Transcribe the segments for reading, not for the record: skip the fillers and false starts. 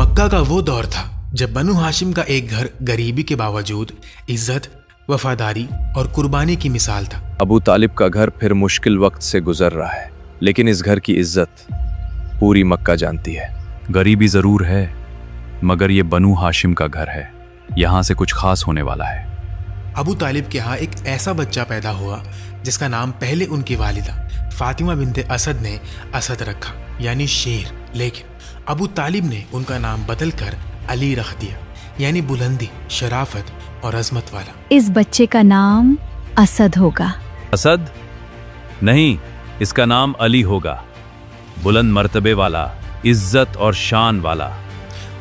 मक्का का वो दौर था जब बनु हाशिम का एक घर गरीबी के बावजूद इज्जत, वफादारी और कुर्बानी की मिसाल था। अबू तालिब का घर फिर मुश्किल वक्त से गुजर रहा है, लेकिन इस घर की इज्जत पूरी मक्का जानती है। गरीबी जरूर है, मगर ये बनु हाशिम का घर है, यहाँ से कुछ खास होने वाला है। अबू तालिब के यहाँ एक ऐसा बच्चा पैदा हुआ जिसका नाम पहले उनकी वालिदा फातिमा बिनते असद ने असद रखा, यानी शेर। लेकिन अबू तालिब ने उनका नाम बदलकर अली रख दिया, यानी बुलंदी, शराफत और अजमत वाला। इस बच्चे का नाम असद होगा। असद नहीं, इसका नाम अली होगा, बुलंद मर्तबे वाला, इज्जत और शान वाला।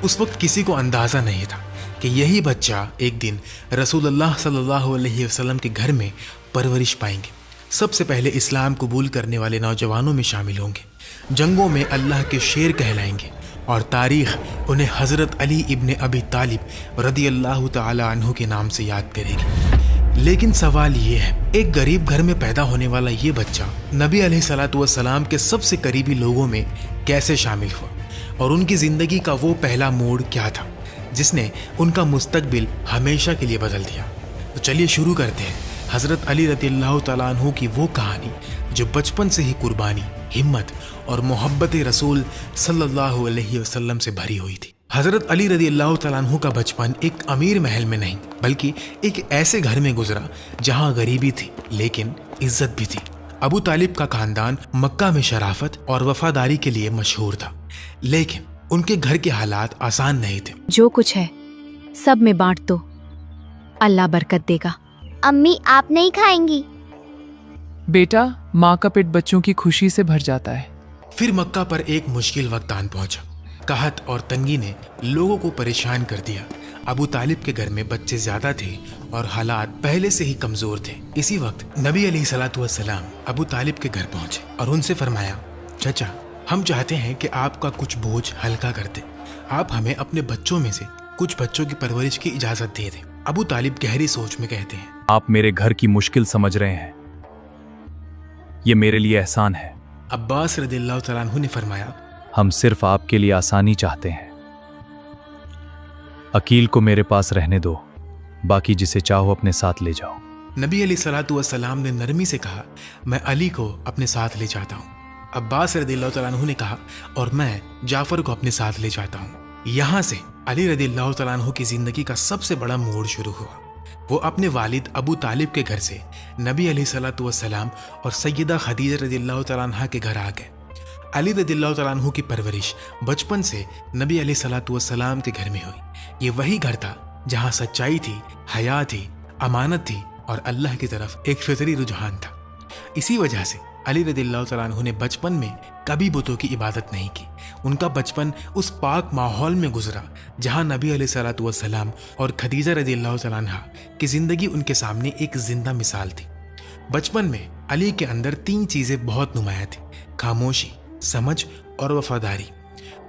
उस वक्त किसी को अंदाजा नहीं था कि यही बच्चा एक दिन रसूलुल्लाह सल्लल्लाहु अलैहि वसल्लम के घर में परवरिश पाएंगे। सबसे पहले इस्लाम कबूल करने वाले नौजवानों में शामिल होंगे, जंगों में अल्लाह के शेर कहलाएंगे और तारीख उन्हें हज़रत अली इब्ने अबी तालिब रदियल्लाहु ताला अन्हु के नाम से याद करेगी। लेकिन सवाल ये है, एक गरीब घर में पैदा होने वाला ये बच्चा नबी अलैहिस्सलातु वस्सलाम के सबसे करीबी लोगों में कैसे शामिल हुआ और उनकी ज़िंदगी का वो पहला मोड़ क्या था जिसने उनका मुस्तकबिल हमेशा के लिए बदल दिया। तो चलिए शुरू करते हैं हज़रत अली रदियल्लाहु ताला अन्हु की वो कहानी जो बचपन से ही कुर्बानी, हिम्मत और मोहब्बत रसूल सल्लल्लाहु अलैहि वसल्लम से भरी हुई थी। हज़रत अली रदियल्लाहु ताला अन्हु का बचपन एक अमीर महल में नहीं बल्कि एक ऐसे घर में गुजरा जहां गरीबी थी लेकिन इज्जत भी थी। अबू तालिब का खानदान मक्का में शराफत और वफादारी के लिए मशहूर था, लेकिन उनके घर के हालात आसान नहीं थे। जो कुछ है सब में बांट दो, अल्लाह बरकत देगा। अम्मी, आप नहीं खाएंगी? बेटा, माँ का पेट बच्चों की खुशी से भर जाता है। फिर मक्का पर एक मुश्किल वक्त आन पहुंचा। कहत और तंगी ने लोगों को परेशान कर दिया। अबू तालिब के घर में बच्चे ज्यादा थे और हालात पहले से ही कमजोर थे। इसी वक्त नबी अलैहिस्सलातु वस्सलाम अबू तालिब के घर पहुंचे और उनसे फरमाया, चचा, हम चाहते हैं कि आपका कुछ बोझ हल्का कर दे। आप हमें अपने बच्चों में से कुछ बच्चों की परवरिश की इजाजत दे दें। अबू तालिब गहरी सोच में कहते हैं, आप मेरे घर की मुश्किल समझ रहे हैं, ये मेरे लिए एहसान है। अब्बास रदियल्लाहु तआला अन्हु ने फरमाया, हम सिर्फ आपके लिए आसानी चाहते हैं। अकील को मेरे पास रहने दो, बाकी जिसे चाहो अपने साथ ले जाओ। नबी अलैहिस्सलातु वस्सलाम ने नरमी से कहा, मैं अली को अपने साथ ले जाता हूँ। अब्बास रदियल्लाहु तआला अन्हु ने कहा, और मैं जाफर को अपने साथ ले जाता हूँ। यहाँ से अली रदियल्लाहु तआला अन्हु की जिंदगी का सबसे बड़ा मोड़ शुरू हुआ। वो अपने वालिद अबू तालिब के घर से नबी अलैहिस्सलातु वस्सलाम और सैयदा खदीजा रदियल्लाहु तआला अन्हा के घर आ गए। अली रदियल्लाहु तआला अन्हु की परवरिश बचपन से नबी अलैहिस्सलातु वस्सलाम के घर में हुई। ये वही घर था जहाँ सच्चाई थी, हया थी, अमानत थी और अल्लाह की तरफ एक फितरी रुझान था। इसी वजह से अली रदियल्लाहु तआला अन्हु ने बचपन में कभी बुतों की इबादत नहीं की। उनका बचपन उस पाक माहौल में गुजरा जहां नबी अलैहिस्सलातु वस्सलाम और खदीजा रदियल्लाहु तआला अन्हा की जिंदगी उनके सामने एक जिंदा मिसाल थी। बचपन में अली के अंदर 3 चीजें बहुत नुमायां थी, खामोशी, समझ और वफादारी।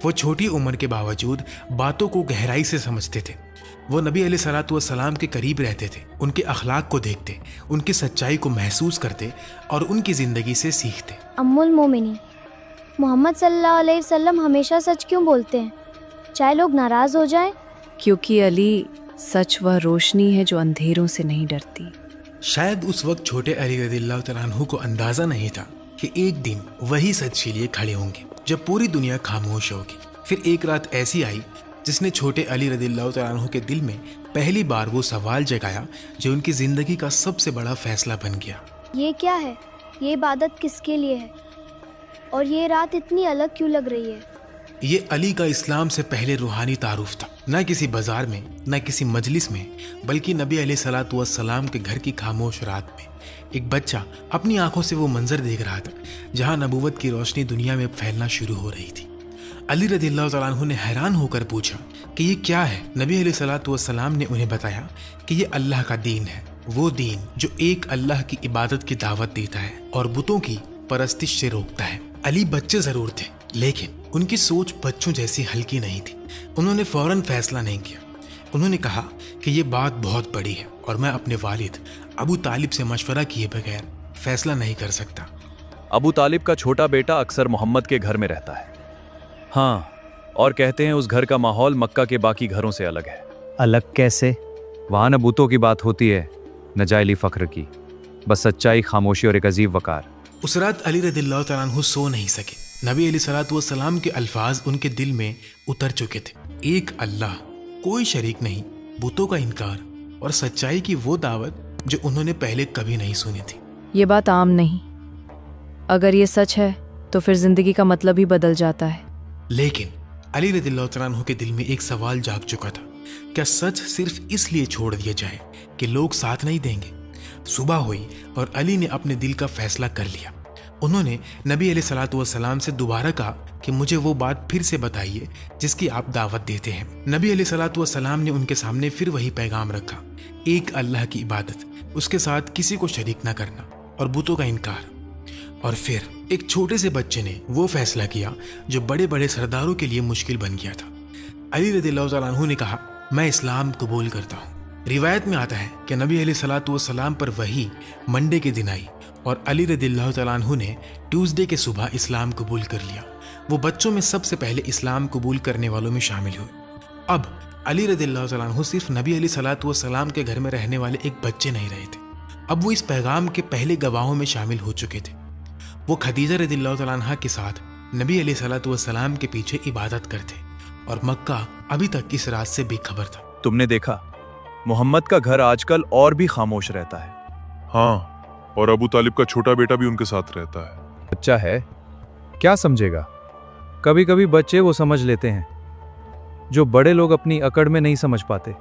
वो छोटी उम्र के बावजूद बातों को गहराई से समझते थे। वो नबी अलैहिस्सलातु वस्सलाम के करीब रहते थे, उनके अखलाक को देखते, उनकी सच्चाई को महसूस करते और उनकी जिंदगी से सीखते। अम्मुल मोमिनीन, मोहम्मद सल्लल्लाहु अलैहि वसल्लम हमेशा सच क्यों बोलते हैं, चाहे लोग नाराज हो जाएं? क्योंकि अली सच वह रोशनी है जो अंधेरों से नहीं डरती। शायद उस वक्त छोटे अली रदियल्लाहु तआला अन्हु को अंदाजा नहीं था कि एक दिन वही सच के लिए खड़े होंगे जब पूरी दुनिया खामोश होगी। फिर एक रात ऐसी आई जिसने छोटे अली रदियल्लाहु तआला अन्हु के दिल में पहली बार वो सवाल जगाया जो उनकी जिंदगी का सबसे बड़ा फैसला बन गया। ये क्या है? ये इबादत किसके लिए है? और ये रात इतनी अलग क्यों लग रही है? ये अली का इस्लाम से पहले रूहानी तारुफ था, न किसी बाजार में, न किसी मजलिस में, बल्कि नबी अलैहिस्सलातु वस्सलाम के घर की खामोश रात में। एक बच्चा अपनी आंखों से वो मंजर देख रहा था जहां नबूवत की रोशनी दुनिया में फैलना शुरू हो रही थी। अली रदियल्लाहु तआला अन्हु ने हैरान होकर पूछा कि ये क्या है। नबी अलैहिस्सलातु वस्सलाम ने उन्हें बताया कि ये अल्लाह का दीन है, वो दीन जो एक अल्लाह की इबादत की दावत देता है और बुतों की परस्तिश से रोकता है। अली बच्चे जरूर थे, लेकिन उनकी सोच बच्चों जैसी हल्की नहीं थी। उन्होंने फौरन फैसला नहीं किया। उन्होंने कहा कि ये बात बहुत बड़ी है और मैं अपने वालिद अबू तालिब से मशवरा किए बगैर फैसला नहीं कर सकता। अबू तालिब का छोटा बेटा अक्सर मोहम्मद के घर में रहता है। हाँ, और कहते हैं उस घर का माहौल मक्का के बाकी घरों से अलग है। अलग कैसे? वहां न बूतों की बात होती है, न जायली फख्र की, बस सच्चाई, खामोशी और एक अजीब वकार। उस रात अली रदिल्लाहु तआला अन्हु सो नहीं सके। नबी अलैहिस्सलातु वस्सलाम के अल्फाज उनके दिल में उतर चुके थे। एक अल्लाह, कोई शरीक नहीं, बुतों का इनकार और सच्चाई की वो दावत जो उन्होंने पहले कभी नहीं सुनी थी। ये बात आम नहीं। अगर ये सच है तो फिर जिंदगी का मतलब ही बदल जाता है। लेकिन अली रदिल्लाहु तआला अन्हु के दिल में एक सवाल जाग चुका था, क्या सच सिर्फ इसलिए छोड़ दिया जाए कि लोग साथ नहीं देंगे? सुबह हुई और अली ने अपने दिल का फैसला कर लिया। उन्होंने नबी अलैहिस्सलातु वस्सलाम से दोबारा कहा कि मुझे वो बात फिर से बताइए जिसकी आप दावत देते हैं। नबी अलैहिस्सलातु वस्सलाम ने उनके सामने फिर वही पैगाम रखा, एक अल्लाह की इबादत, उसके साथ किसी को शरीक न करना और बुतों का इनकार। और फिर एक छोटे से बच्चे ने वो फैसला किया जो बड़े बड़े सरदारों के लिए मुश्किल बन गया था। अली रदियल्लाहु तआला अन्हु ने कहा, मैं इस्लाम कबूल करता हूँ। रिवायत में आता है कि नबी अलैहिस्सलातु वस्सलाम पर वही मंडे के दिन आई और अली रदियल्लाहु तआला अन्हु ने ट्यूसडे के सुबह इस्लाम कबूल कर लिया। वो बच्चों में सबसे पहले इस्लाम कबूल करने वालों में शामिल हुए। अब अली रदियल्लाहु तआला अन्हु सिर्फ नबी अलैहिस्सलातु वस्सलाम के घर में रहने वाले एक बच्चे नहीं रहे थे, अब वो इस पैगाम के पहले गवाहों में शामिल हो चुके थे। वो खदीजा रदियल्लाहु तआला अन्हा के साथ नबी अलैहिस्सलातु वस्सलाम के पीछे इबादत करते और मक्का अभी तक इस रात से बेखबर था। तुमने देखा, मोहम्मद का घर आजकल और भी खामोश रहता है। हाँ, और अबू तालिब का छोटा बेटा भी उनके साथ रहता है। बच्चा है, क्या समझेगा? कभी कभी बच्चे वो समझ लेते हैं जो बड़े लोग अपनी अकड़ में नहीं समझ पाते।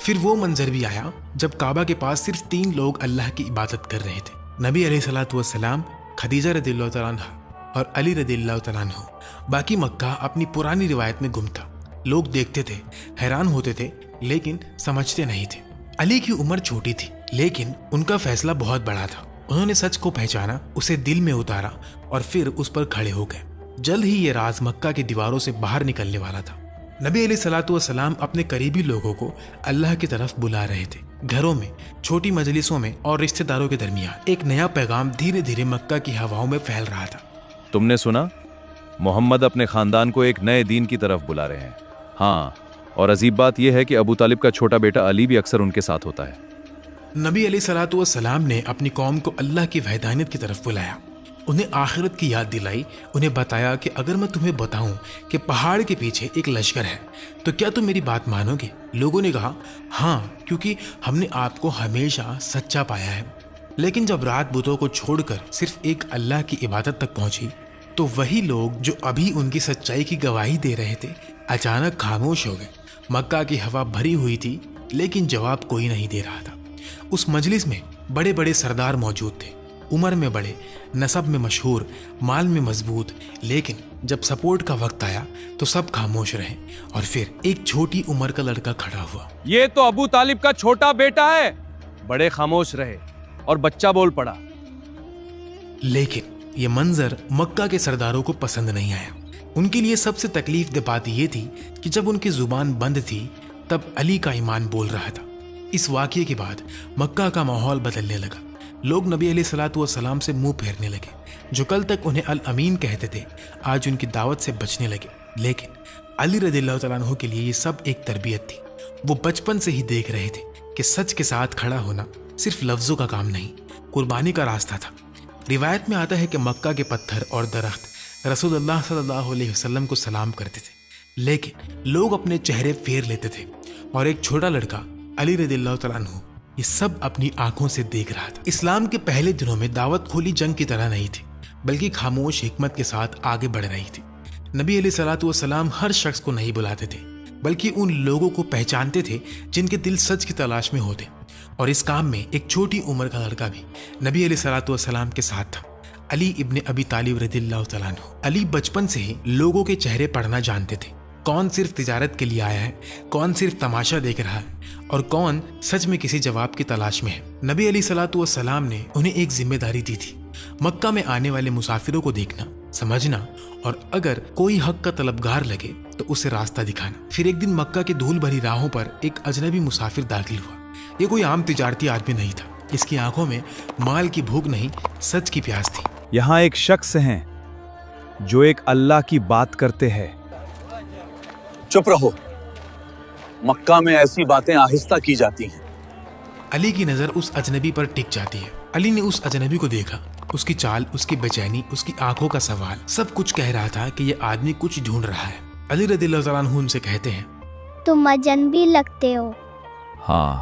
फिर वो मंजर भी आया जब काबा के पास सिर्फ 3 लोग अल्लाह की इबादत कर रहे थे, नबी अलैहिस्सलातु वस्सलाम, खदीजा रदियल्लाहु तआला अन्हा और अली रदियल्लाहु तआला अन्हु। बाकी मक्का अपनी पुरानी रिवायत में गुम था। लोग देखते थे, हैरान होते थे, लेकिन समझते नहीं थे। अली की उम्र छोटी थी, लेकिन उनका फैसला बहुत बड़ा था। उन्होंने सच को पहचाना, उसे दिल में उतारा और फिर उस पर खड़े हो गए। जल्द ही ये राज मक्का की दीवारों से बाहर निकलने वाला था। नबी अलैहिस्सलातु वस्सलाम अपने करीबी लोगों को अल्लाह की तरफ बुला रहे थे। घरों में, छोटी मजलिसों में और रिश्तेदारों के दरमियान एक नया पैगाम धीरे धीरे मक्का की हवाओं में फैल रहा था। तुमने सुना? मोहम्मद अपने खानदान को एक नए दीन की तरफ बुला रहे हैं। हाँ, और अजीब बात यह है कि अबू तालिब का छोटा बेटा अली भी अक्सर उनके साथ होता है। नबी अलैहिस्सलातु वस्सलाम ने अपनी कौम को अल्लाह की वहदानियत की तरफ बुलाया, उन्हें आखिरत की याद दिलाई। उन्हें बताया कि अगर मैं तुम्हें बताऊं कि पहाड़ के पीछे एक लश्कर है तो क्या तुम मेरी बात मानोगे? लोगों ने कहा, हाँ, क्योंकि हमने आपको हमेशा सच्चा पाया है। लेकिन जब रात बुतों को छोड़कर सिर्फ एक अल्लाह की इबादत तक पहुंची तो वही लोग जो अभी उनकी सच्चाई की गवाही दे रहे थे अचानक खामोश हो गए। मक्का की हवा भरी हुई थी, लेकिन जवाब कोई नहीं दे रहा था। उस मजलिस में बड़े बड़े सरदार मौजूद थे, उम्र में बड़े, नसब में मशहूर, माल में मजबूत। लेकिन जब सपोर्ट का वक्त आया तो सब खामोश रहे और फिर एक छोटी उम्र का लड़का खड़ा हुआ। ये तो अबू तालिब का छोटा बेटा है। बड़े खामोश रहे और बच्चा बोल पड़ा। लेकिन ये मंजर मक्का के सरदारों को पसंद नहीं आया। उनके लिए सबसे तकलीफ दे बात यह थी कि जब उनकी जुबान बंद थी तब अली का ईमान बोल रहा था। इस वाक़ये के बाद मक्का का माहौल बदलने लगा। लोग नबी अलैहिस्सलातु वस्सलाम से मुंह फेरने लगे। जो कल तक उन्हें अल अमीन कहते थे, आज उनकी दावत से बचने लगे। लेकिन अली रदियल्लाहु तआला अन्हु के लिए ये सब एक तरबियत थी। वो बचपन से ही देख रहे थे कि सच के साथ खड़ा होना सिर्फ लफ्जों का काम नहीं, कुर्बानी का रास्ता था। रिवायत में आता है कि मक्का के पत्थर और दरख्त रसूलुल्लाह सल्लल्लाहु अलैहि वसल्लम को सलाम करते थे, लेकिन लोग अपने चेहरे फेर लेते थे और एक छोटा लड़का अली रदियल्लाहु तआला अन्हु ये सब अपनी आंखों से देख रहा था। इस्लाम के पहले दिनों में दावत खुली जंग की तरह नहीं थी, बल्कि खामोश हिकमत के साथ आगे बढ़ रही थी। नबी अलैहिस्सलातु वस्सलाम हर शख्स को नहीं बुलाते थे, बल्कि उन लोगों को पहचानते थे जिनके दिल सच की तलाश में होते। और इस काम में एक छोटी उम्र का लड़का भी नबी अलैहिस्सलातु वस्सलाम के साथ था, अली इब्ने अबी तालिब रदियल्लाहु तआला अन्हु। अली बचपन से ही लोगों के चेहरे पढ़ना जानते थे, कौन सिर्फ तिजारत के लिए आया है, कौन सिर्फ तमाशा देख रहा है और कौन सच में किसी जवाब की तलाश में है। नबी अलैहिस्सलातु वस्सलाम ने उन्हें एक जिम्मेदारी दी थी, मक्का में आने वाले मुसाफिरों को देखना, समझना और अगर कोई हक का तलबगार लगे तो उसे रास्ता दिखाना। फिर एक दिन मक्का की धूल भरी राहों पर एक अजनबी मुसाफिर दाखिल हुआ। ये कोई आम तिजारती आदमी नहीं था, इसकी आंखों में माल की भूख नहीं, सच की प्यास थी। यहाँ एक शख्स हैं जो एक अल्लाह की बात करते हैं चुप रहो। मक्का में ऐसी बातें आहिस्ता की जाती हैं। अली की नजर उस अजनबी पर टिक जाती है। अली ने उस अजनबी को देखा। उसकी चाल, उसकी बेचैनी, उसकी आंखों का सवाल, सब कुछ कह रहा था कि ये आदमी कुछ ढूंढ रहा है। अली रदियल्लाहु तआला अन्हु उनसे कहते हैं, तुम अजनबी लगते हो। हाँ,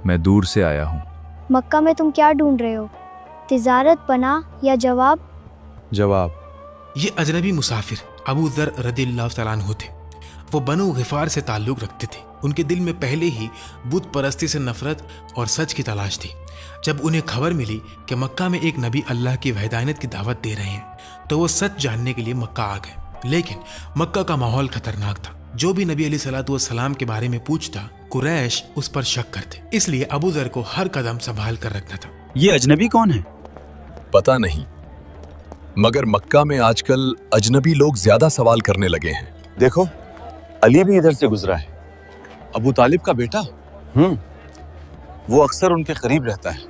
मैं दूर से आया हूँ। मक्का में तुम क्या ढूंढ रहे हो? तिजारत, पनाह या जवाब? जवाब। ये अजनबी मुसाफिर अबू ज़र रदियल्लाहु तआला अन्हु थे। वो बनु गिफार से ताल्लुक़ रखते थे। उनके दिल में पहले ही बुत परस्ती से नफरत और सच की तलाश थी। जब उन्हें खबर मिली कि मक्का में एक नबी अल्लाह की वहदानियत की दावत दे रहे हैं तो वो सच जानने के लिए मक्का आ गए। लेकिन मक्का का माहौल खतरनाक था। जो भी नबी अलैहिस्सलातु वस्सलाम के बारे में पूछता, कुरैश उस पर शक करते। इसलिए अबू ज़र को हर कदम संभाल कर रखना था। ये अजनबी कौन है? पता नहीं, मगर मक्का में आजकल अजनबी लोग ज्यादा सवाल करने लगे हैं। देखो, अली भी इधर से गुजरा है। अबू तालिब का बेटा। वो अक्सर उनके करीब रहता है।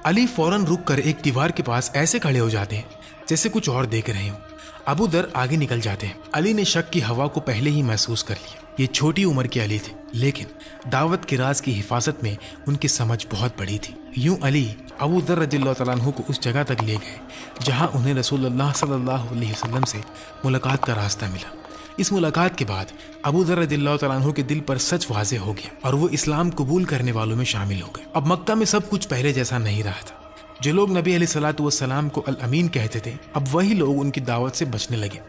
अली फौरन रुक कर एक दीवार के पास ऐसे खड़े हो जाते हैं जैसे कुछ और देख रहे हो। अबू ज़र आगे निकल जाते हैं। अली ने शक की हवा को पहले ही महसूस कर लिया। ये छोटी उम्र के अली थे, लेकिन दावत के राज की हिफाजत में उनकी समझ बहुत बड़ी थी। यूं अली अबू ज़र रज़ियल्लाहु तआला अन्हु को उस जगह तक ले गए जहां उन्हें रसूलुल्लाह सल्लल्लाहु अलैहि वसल्लम से मुलाकात का रास्ता मिला। इस मुलाकात के बाद अबू ज़र रज़ियल्लाहु तआला अन्हु के दिल पर सच वाज़े हो गया और वो इस्लाम कबूल करने वालों में शामिल हो गए। अब मक्का में सब कुछ पहले जैसा नहीं रहा था। जो लोग नबी अलैहिस्सलातु वस्सलाम को अल अमीन कहते थे, अब वही लोग उनकी दावत से बचने लगे।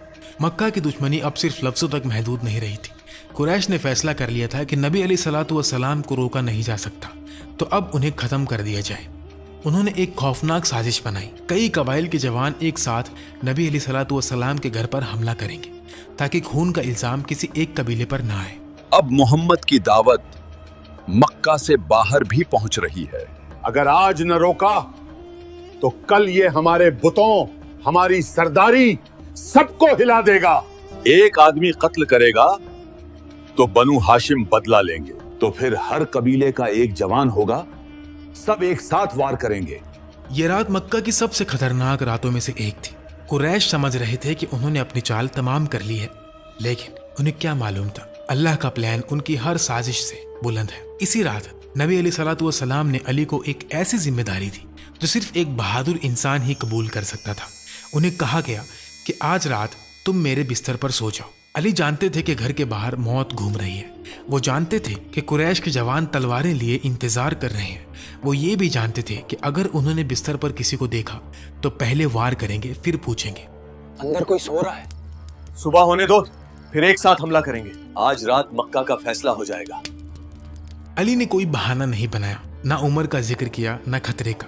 मक्का की दुश्मनी अब सिर्फ लफ्ज़ों तक महदूद नहीं रही थी। कुरैश ने फैसला कर लिया था कि नबी अलैहिस्सलातु वस्सलाम को रोका नहीं जा सकता, तो अब उन्हें ख़त्म कर दिया जाए। उन्होंने एक खौफनाक साजिश बनाई। कई कबाइल के जवान एक साथ नबी अलैहिस्सलातु वस्सलाम के घर पर हमला करेंगे ताकि खून का इल्जाम किसी एक कबीले पर ना आए। अब मोहम्मद की दावत मक्का से बाहर भी पहुंच रही है। अगर आज न रोका तो कल ये हमारे बुतों, हमारी सरदारी सबको हिला देगा। एक आदमी कत्ल करेगा तो बनु हाशिम बदला लेंगे, तो फिर हर कबीले का एक जवान होगा, सब एक साथ वार करेंगे। ये रात मक्का की सबसे खतरनाक रातों में से एक थी। कुरैश समझ रहे थे कि उन्होंने अपनी चाल तमाम कर ली है, लेकिन उन्हें क्या मालूम था अल्लाह का प्लान उनकी हर साजिश से बुलंद है। इसी रात नबी अलैहिस्सलातु वस्सलाम ने अली को एक ऐसी जिम्मेदारी दी जो सिर्फ एक बहादुर इंसान ही कबूल कर सकता था। उन्हें कहा गया कि आज रात तुम मेरे बिस्तर पर सो जाओ। अली जानते थे कि घर के बाहर मौत घूम रही है। वो जानते थे कि कुरैश के जवान तलवारें लिए इंतजार कर रहे हैं। वो ये भी जानते थे कि अगर उन्होंने बिस्तर पर किसी को देखा तो पहले वार करेंगे, फिर पूछेंगे अंदर कोई सो रहा है। सुबह होने दो, फिर एक साथ हमला करेंगे। आज रात मक्का का फैसला हो जाएगा। अली ने कोई बहाना नहीं बनाया, ना उम्र का जिक्र किया, ना खतरे का।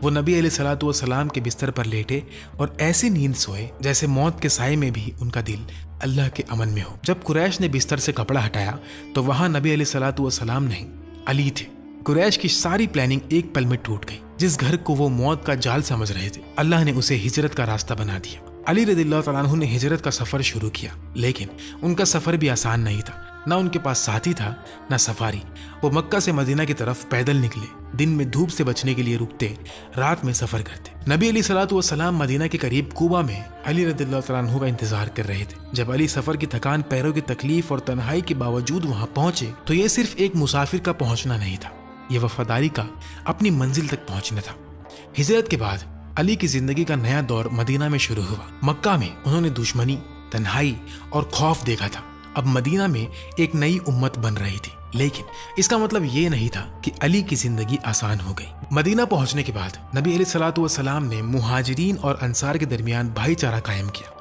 वो नबी अलैहिस्सलातु वस्सलाम के बिस्तर पर लेटे और ऐसी नींद सोए जैसे मौत के साए में भी उनका दिल अल्लाह के अमन में हो। जब कुरैश ने बिस्तर से कपड़ा हटाया तो वहां नबी अलैहिस्सलातु वस्सलाम नहीं, अली थे। कुरैश की सारी प्लानिंग एक पल में टूट गई। जिस घर को वो मौत का जाल समझ रहे थे, अल्लाह ने उसे हिजरत का रास्ता बना दिया। अली रज़ियल्लाहु तआला अन्हु ने हिजरत का सफर शुरू किया, लेकिन उनका सफर भी आसान नहीं था। ना उनके पास साथी था, ना सफारी। वो मक्का से मदीना की तरफ पैदल निकले। दिन में धूप से बचने के लिए रुकते, रात में सफर करते। नबी अलैहिस्सलातु वस्सलाम मदीना के करीब कुबा में अली रज़ियल्लाहु तआला अन्हु का इंतजार कर रहे थे। जब अली सफर की थकान, पैरों की तकलीफ और तन्हाई के बावजूद वहां पहुंचे तो ये सिर्फ एक मुसाफिर का पहुंचना नहीं था, ये वफादारी का अपनी मंजिल तक पहुंचना था। हिजरत के बाद अली की जिंदगी का नया दौर मदीना में शुरू हुआ। मक्का में उन्होंने दुश्मनी, तन्हाई और खौफ देखा था। अब मदीना में एक नई उम्मत बन रही थी, लेकिन इसका मतलब ये नहीं था कि अली की जिंदगी आसान हो गई। मदीना पहुंचने के बाद नबी अलैहिस्सलातु वस्सलाम ने मुहाजिरीन और अंसार के दरमियान भाईचारा कायम किया।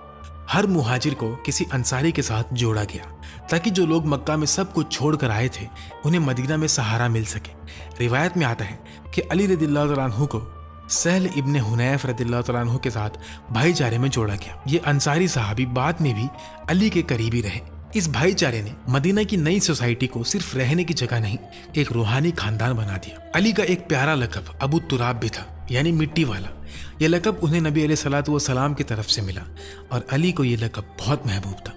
हर मुहाजिर को किसी अंसारी के साथ जोड़ा गया ताकि जो लोग मक्का में सब कुछ छोड़ कर आए थे उन्हें मदीना में सहारा मिल सके। रिवायत में आता है कि अली रज़ियल्लाहु तआला अन्हु को सहल इब्ने हुनैफ रज़ियल्लाहु तआला अन्हु के साथ भाईचारे में जोड़ा गया। ये अंसारी सहाबी बाद में भी अली के करीबी रहे। इस भाईचारे ने मदीना की नई सोसाइटी को सिर्फ रहने की जगह नहीं, एक रूहानी खानदान बना दिया। अली का एक प्यारा लक़ब अबू तुराब भी था, यानी मिट्टी वाला। यह लक़ब उन्हें नबी अलैहिस्सलातु वस्सलाम की तरफ से मिला और अली को यह लक़ब बहुत महबूब था।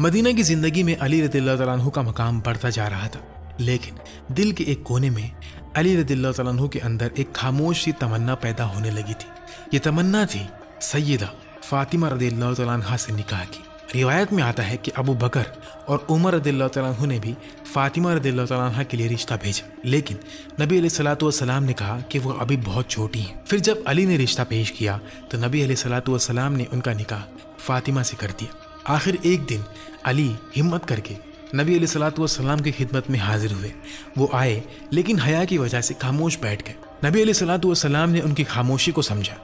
मदीना की जिंदगी में अली रज़ियल्लाहु तआला अन्हु का मकाम बढ़ता जा रहा था, लेकिन दिल के एक कोने में अली रज़ियल्लाहु तआला अन्हु के अंदर एक खामोश सी तमन्ना पैदा होने लगी थी। ये तमन्ना थी सैयदा फातिमा रज़ियल्लाहु तआला अन्हा से निकाह की। रिवायत में आता है कि अबू बकर और उमर रदियल्लाहु तआला अन्हु ने भी फातिमा रदियल्लाहु तआला अन्हा के लिए रिश्ता भेजा, लेकिन नबी अलैहिस्सलातु वस्सलाम ने कहा कि वो अभी बहुत छोटी हैं। फिर जब अली ने रिश्ता पेश किया तो नबी अलैहिस्सलातु वस्सलाम ने उनका निकाह फातिमा से कर दिया। आखिर एक दिन अली हिम्मत करके नबी अलैहिस्सलातु वस्सलाम की खिदमत में हाजिर हुए। वो आए लेकिन हया की वजह से खामोश बैठ गए। नबी अलैहिस्सलातु वस्सलाम ने उनकी खामोशी को समझा,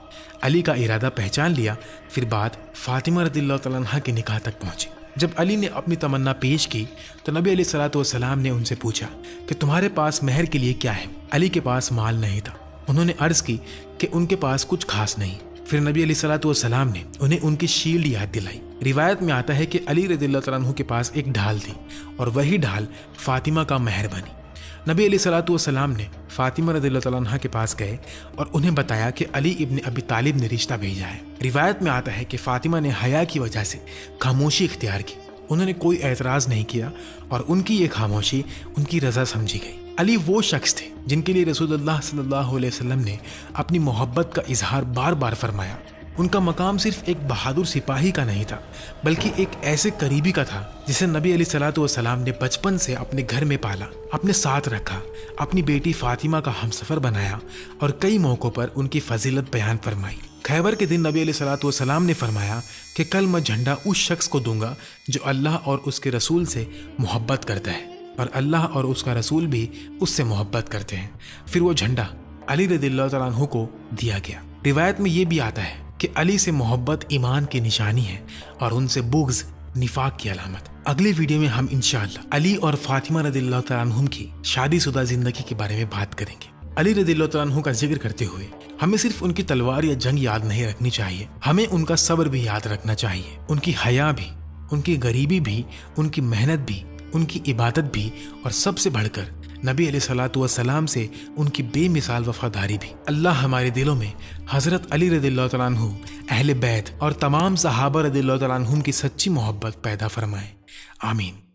अली का इरादा पहचान लिया। फिर बात फातिमा रदियल्लाहु तआला अन्हा के निकाह तक पहुंची। जब अली ने अपनी तमन्ना पेश की तो नबी अलैहिस्सलातु वस्सलाम ने उनसे पूछा कि तुम्हारे पास मेहर के लिए क्या है। अली के पास माल नहीं था। उन्होंने अर्ज की कि उनके पास कुछ खास नहीं। फिर नबी अलैहिस्सलातु वस्सलाम ने उन्हें उनकी शील्ड याद दिलाई। रिवायत में आता है कि अली रदियल्लाहु तआला अन्हु के पास एक ढाल थी और वही ढाल फातिमा का मेहर बनी। नबी अलैहिस्सलातु वस्सलाम ने फातिमा रदियल्लाहु तआला अन्हा के पास गए और उन्हें बताया कि अली इब्न अबी तालिब ने रिश्ता भेजा है। रिवायत में आता है कि फातिमा ने हया की वजह से खामोशी इख्तियार की। उन्होंने कोई एतराज़ नहीं किया और उनकी ये खामोशी उनकी रजा समझी गई। अली वो शख्स थे जिनके लिए रसूलुल्लाह सल्लल्लाहु अलैहि वसल्लम ने अपनी मोहब्बत का इजहार बार बार फरमाया। उनका मकाम सिर्फ एक बहादुर सिपाही का नहीं था, बल्कि एक ऐसे करीबी का था जिसे नबी अलैहिस्सलातु वस्सलाम ने बचपन से अपने घर में पाला, अपने साथ रखा, अपनी बेटी फातिमा का हमसफर बनाया और कई मौक़ों पर उनकी फजीलत बयान फरमाई। खैबर के दिन नबी अलैहिस्सलातु वस्सलाम ने फरमाया कि कल मैं झंडा उस शख्स को दूंगा जो अल्लाह और उसके रसूल से मोहब्बत करता है और अल्लाह और उसका रसूल भी उससे मोहब्बत करते हैं। फिर वो झंडा अली रदियल्लाहु तआला अन्हु को दिया गया। रिवायत में ये भी आता है कि अली से मोहब्बत ईमान की निशानी है और उनसे बुग़्ज़ निफाक की अलामत। अगले वीडियो में हम इंशाअल्लाह अली और फातिमा रदियल्लाहु तआला अन्हुम की शादीशुदा जिंदगी के बारे में बात करेंगे। अली रदियल्लाहु तआला अन्हु का जिक्र करते हुए हमें सिर्फ उनकी तलवार या जंग याद नहीं रखनी चाहिए, हमें उनका सब्र भी याद रखना चाहिए, उनकी हया भी, उनकी गरीबी भी, उनकी मेहनत भी, उनकी इबादत भी और सबसे बढ़कर नबी अलैहिस्सलातु वस्सलाम से उनकी बेमिसाल वफादारी भी। अल्लाह हमारे दिलों में हज़रत अली रदियल्लाहु तआला अन्हु, अहले बैत और तमाम सहाबा रदियल्लाहु तआला अन्हुम की सच्ची मोहब्बत पैदा फरमाए। आमीन।